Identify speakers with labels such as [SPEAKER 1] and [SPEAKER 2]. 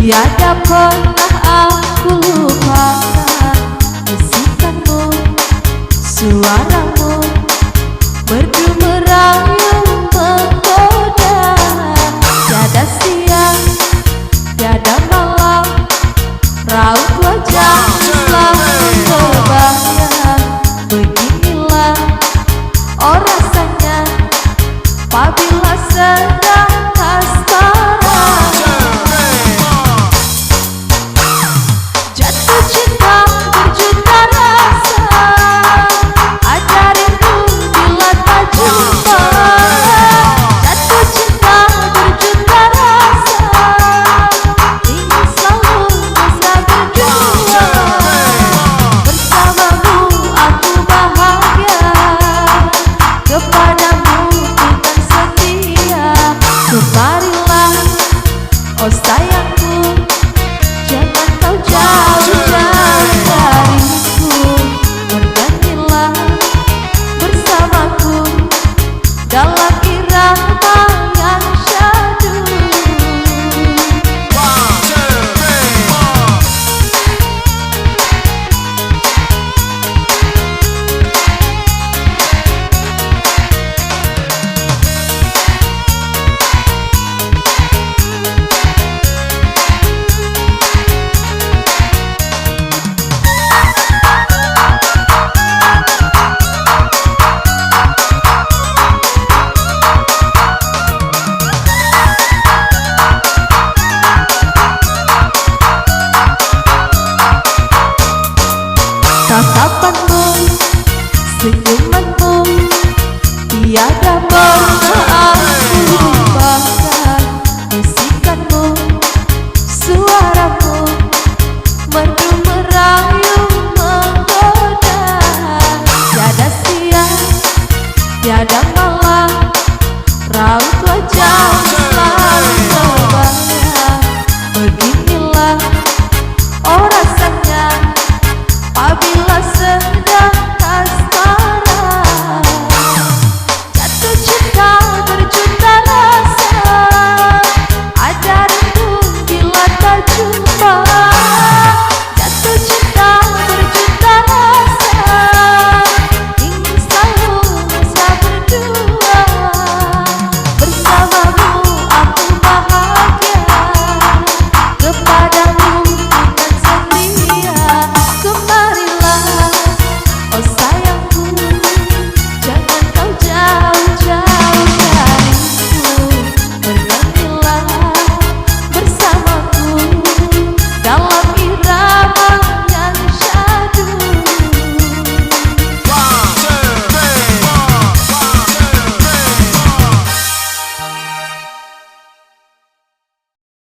[SPEAKER 1] Tiada pernah aku lupakan bisikanmu, suaramu merdu merayu menggoda. Tiada siang, tiada malam, raut wajahmu selalu terbayang. Beginilah oh rasanya apabila sedang asmara. Jatuh cinta berjuta rasa, ajarinmu bila tak jumpa. Jatuh cinta berjuta rasa, ingin selalu bisa berdua. Bersamamu aku bahagia, kepadamu bukan setia. Kemarilah oh sayangku, jangan kau jauh.